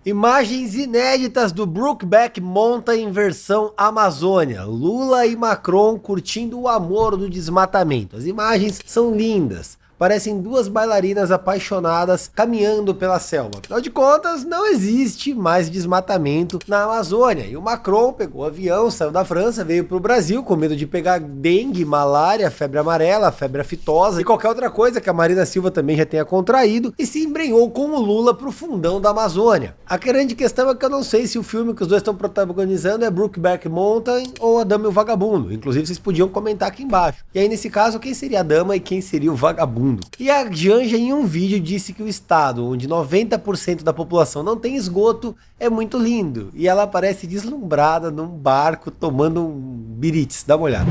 Imagens inéditas do Brokeback Mountain versão Amazônia. Lula e Macron curtindo o amor do desmatamento. As imagens são lindas. Parecem duas bailarinas apaixonadas caminhando pela selva. Afinal de contas, não existe mais desmatamento na Amazônia. E o Macron pegou o avião, saiu da França, veio para o Brasil com medo de pegar dengue, malária, febre amarela, febre aftosa e qualquer outra coisa que a Marina Silva também já tenha contraído e se embrenhou com o Lula para o fundão da Amazônia. A grande questão é que eu não sei se o filme que os dois estão protagonizando é Brokeback Mountain ou A Dama e o Vagabundo. Inclusive, vocês podiam comentar aqui embaixo. E aí, nesse caso, quem seria a dama e quem seria o vagabundo? E a Janja em um vídeo disse que o estado onde 90% da população não tem esgoto é muito lindo. E ela aparece deslumbrada num barco tomando um birits. Dá uma olhada.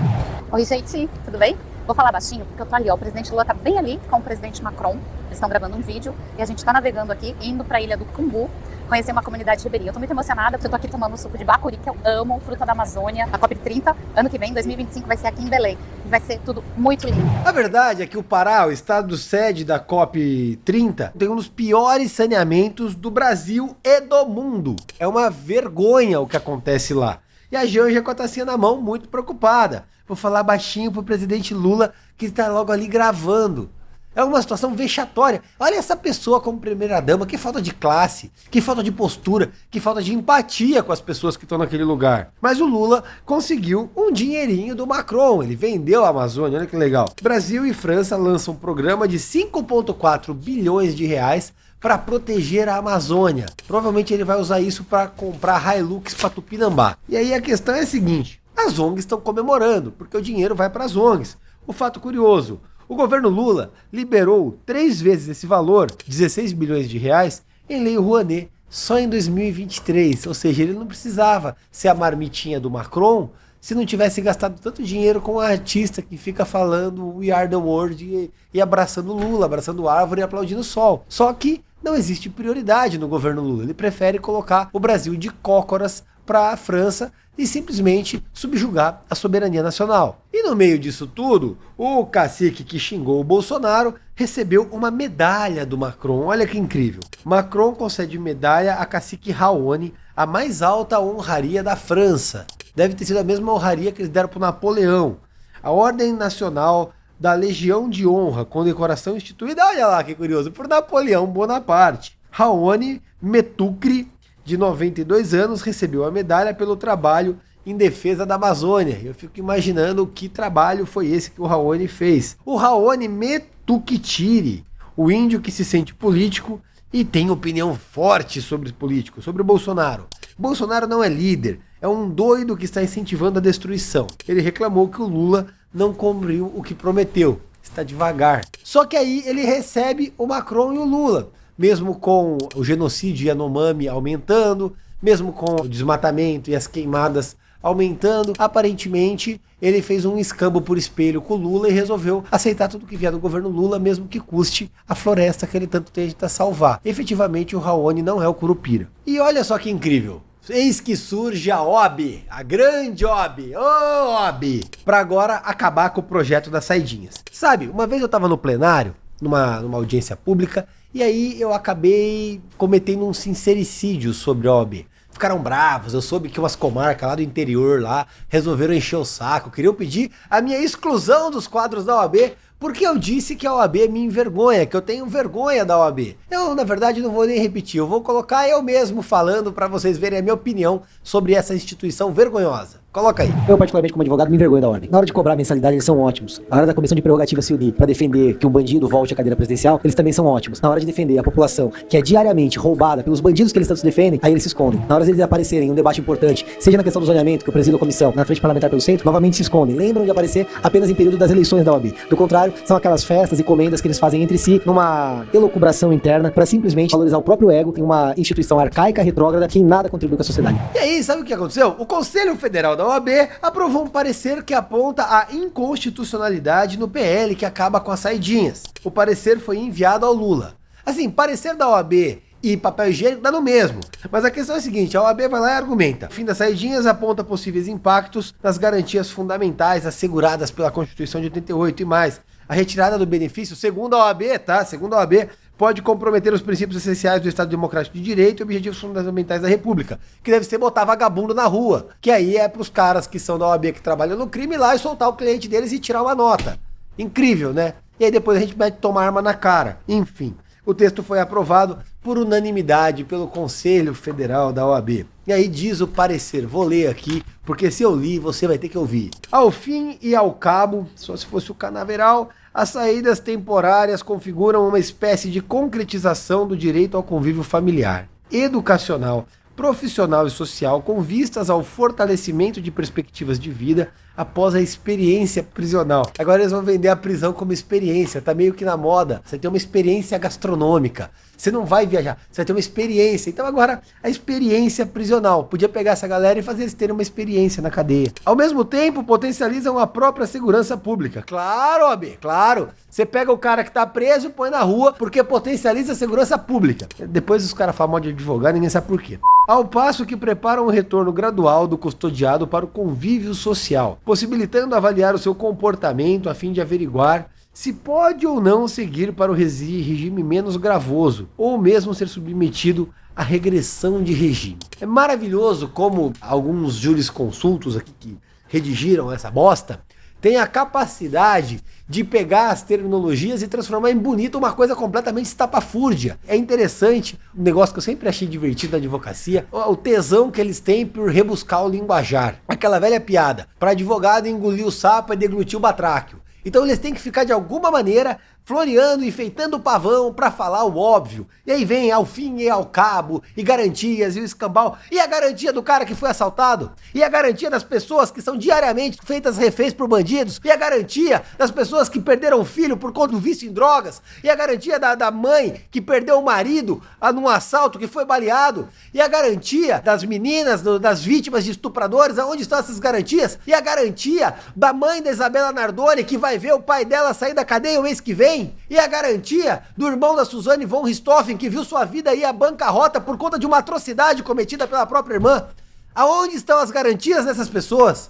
Oi gente, tudo bem? Vou falar baixinho porque eu tô ali, ó, o presidente Lula tá bem ali com o presidente Macron. Eles estão gravando um vídeo e a gente tá navegando aqui, indo pra ilha do Cumbu, conhecer uma comunidade ribeirinha. Eu tô muito emocionada porque eu tô aqui tomando um suco de bacuri, que eu amo, fruta da Amazônia. A COP30, ano que vem, 2025, vai ser aqui em Belém. E vai ser tudo muito lindo. A verdade é que o Pará, o estado sede da COP30, tem um dos piores saneamentos do Brasil e do mundo. É uma vergonha o que acontece lá. E a Janja com a tacinha na mão, muito preocupada. Vou falar baixinho pro presidente Lula, que está logo ali gravando. É uma situação vexatória. Olha essa pessoa como primeira-dama, que falta de classe, que falta de postura, que falta de empatia com as pessoas que estão naquele lugar. Mas o Lula conseguiu um dinheirinho do Macron, ele vendeu a Amazônia, olha que legal. Brasil e França lançam um programa de 5,4 bilhões de reais para proteger a Amazônia. Provavelmente ele vai usar isso para comprar Hilux para Tupinambá. E aí a questão é a seguinte, as ONGs estão comemorando, porque o dinheiro vai para as ONGs. O fato curioso, o governo Lula liberou 3 vezes esse valor, 16 bilhões de reais, em Lei Rouanet, só em 2023. Ou seja, ele não precisava ser a marmitinha do Macron se não tivesse gastado tanto dinheiro com um artista que fica falando We Are The World e abraçando Lula, abraçando árvore e aplaudindo o sol. Só que não existe prioridade no governo Lula. Ele prefere colocar o Brasil de cócoras para a França e simplesmente subjugar a soberania nacional. E no meio disso tudo, o cacique que xingou o Bolsonaro recebeu uma medalha do Macron. Olha que incrível. Macron concede medalha a cacique Raoni, a mais alta honraria da França. Deve ter sido a mesma honraria que eles deram para o Napoleão. A Ordem Nacional da Legião de Honra, condecoração instituída, olha lá que curioso, por Napoleão Bonaparte. Raoni Metucri, de 92 anos, recebeu a medalha pelo trabalho em defesa da Amazônia. Eu fico imaginando que trabalho foi esse que o Raoni fez. O Raoni Metuctiri, o índio que se sente político e tem opinião forte sobre político, sobre o Bolsonaro. Bolsonaro não é líder, é um doido que está incentivando a destruição. Ele reclamou que o Lula não cumpriu o que prometeu, está devagar. Só que aí ele recebe o Macron e o Lula. Mesmo com o genocídio Yanomami aumentando, mesmo com o desmatamento e as queimadas aumentando, aparentemente ele fez um escambo por espelho com o Lula e resolveu aceitar tudo que vier do governo Lula, mesmo que custe a floresta que ele tanto tenta salvar. Efetivamente o Raoni não é o Curupira. E olha só que incrível. Eis que surge a OAB, a grande OAB, OAB, para agora acabar com o projeto das saidinhas. Sabe, uma vez eu estava no plenário, numa audiência pública, e aí eu acabei cometendo um sincericídio sobre a OAB. Ficaram bravos, eu soube que umas comarcas lá do interior lá resolveram encher o saco, queriam pedir a minha exclusão dos quadros da OAB, porque eu disse que a OAB me envergonha, que eu tenho vergonha da OAB. Eu, na verdade, não vou nem repetir, eu vou colocar eu mesmo falando para vocês verem a minha opinião sobre essa instituição vergonhosa. Coloca aí. Eu, particularmente, como advogado, me envergonho da ordem. Na hora de cobrar a mensalidade, eles são ótimos. Na hora da comissão de prerrogativa se unir para defender que um bandido volte à cadeira presidencial, eles também são ótimos. Na hora de defender a população que é diariamente roubada pelos bandidos que eles tanto se defendem, aí eles se escondem. Na hora de eles aparecerem em um debate importante, seja na questão do zoneamento, que eu presido a comissão, na frente parlamentar pelo centro, novamente se escondem. Lembram de aparecer apenas em período das eleições da OAB. Do contrário, são aquelas festas e comendas que eles fazem entre si, numa elucubração interna, para simplesmente valorizar o próprio ego em uma instituição arcaica, retrógrada, que em nada contribui com a sociedade. E aí, sabe o que aconteceu? O Conselho Federal da OAB aprovou um parecer que aponta a inconstitucionalidade no PL que acaba com as saidinhas. O parecer foi enviado ao Lula. Assim, parecer da OAB e papel higiênico dá no mesmo. Mas a questão é a seguinte, a OAB vai lá e argumenta. O fim das saidinhas aponta possíveis impactos nas garantias fundamentais asseguradas pela Constituição de 88 e mais. A retirada do benefício, segundo a OAB, tá? Segundo a OAB, pode comprometer os princípios essenciais do Estado Democrático de Direito e objetivos fundamentais da República, que deve ser botar vagabundo na rua, que aí é pros caras que são da OAB que trabalham no crime ir lá e soltar o cliente deles e tirar uma nota. Incrível, né? E aí depois a gente vai tomar arma na cara. Enfim, o texto foi aprovado por unanimidade pelo Conselho Federal da OAB. E aí diz o parecer, vou ler aqui, porque se eu li, você vai ter que ouvir. Ao fim e ao cabo, só se fosse o canaveral, as saídas temporárias configuram uma espécie de concretização do direito ao convívio familiar, educacional, profissional e social com vistas ao fortalecimento de perspectivas de vida após a experiência prisional. Agora eles vão vender a prisão como experiência, tá meio que na moda. Você tem uma experiência gastronômica. Você não vai viajar, você vai ter uma experiência. Então agora a experiência prisional. Podia pegar essa galera e fazer eles terem uma experiência na cadeia. Ao mesmo tempo, potencializam a própria segurança pública. Claro, OAB, claro. Você pega o cara que tá preso e põe na rua porque potencializa a segurança pública. Depois os caras falam mal de advogado, ninguém sabe por quê. Ao passo que preparam um retorno gradual do custodiado para o convívio social, possibilitando avaliar o seu comportamento a fim de averiguar se pode ou não seguir para o regime menos gravoso, ou mesmo ser submetido à regressão de regime. É maravilhoso como alguns jurisconsultos aqui que redigiram essa bosta têm a capacidade de pegar as terminologias e transformar em bonito uma coisa completamente estapafúrdia. É interessante, um negócio que eu sempre achei divertido na advocacia, o tesão que eles têm por rebuscar o linguajar. Aquela velha piada, para advogado engolir o sapo é deglutir o batráquio. Então eles têm que ficar de alguma maneira floreando, enfeitando o pavão para falar o óbvio. E aí vem ao fim e ao cabo, e garantias, e o escambau. E a garantia do cara que foi assaltado? E a garantia das pessoas que são diariamente feitas reféns por bandidos? E a garantia das pessoas que perderam o filho por conta do vício em drogas? E a garantia da mãe que perdeu o marido num assalto que foi baleado? E a garantia das meninas, das vítimas de estupradores? Aonde estão essas garantias? E a garantia da mãe da Isabela Nardoni que vai ver o pai dela sair da cadeia o mês que vem? E a garantia do irmão da Suzane von Richthofen que viu sua vida ir à bancarrota por conta de uma atrocidade cometida pela própria irmã? Aonde estão as garantias dessas pessoas?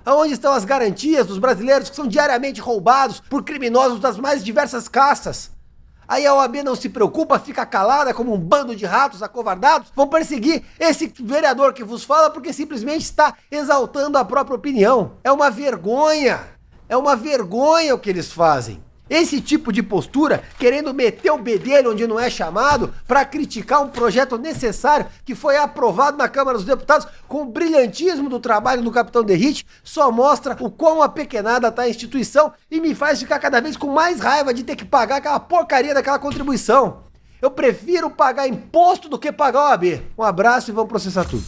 Aonde estão as garantias dos brasileiros que são diariamente roubados por criminosos das mais diversas castas? Aí a OAB não se preocupa, fica calada como um bando de ratos acovardados, vão perseguir esse vereador que vos fala porque simplesmente está exaltando a própria opinião. É uma vergonha o que eles fazem. Esse tipo de postura, querendo meter o bedelho onde não é chamado, para criticar um projeto necessário que foi aprovado na Câmara dos Deputados com o brilhantismo do trabalho do Capitão Derrite, só mostra o quão apequenada está a instituição e me faz ficar cada vez com mais raiva de ter que pagar aquela porcaria daquela contribuição. Eu prefiro pagar imposto do que pagar OAB. Um abraço e vamos processar tudo.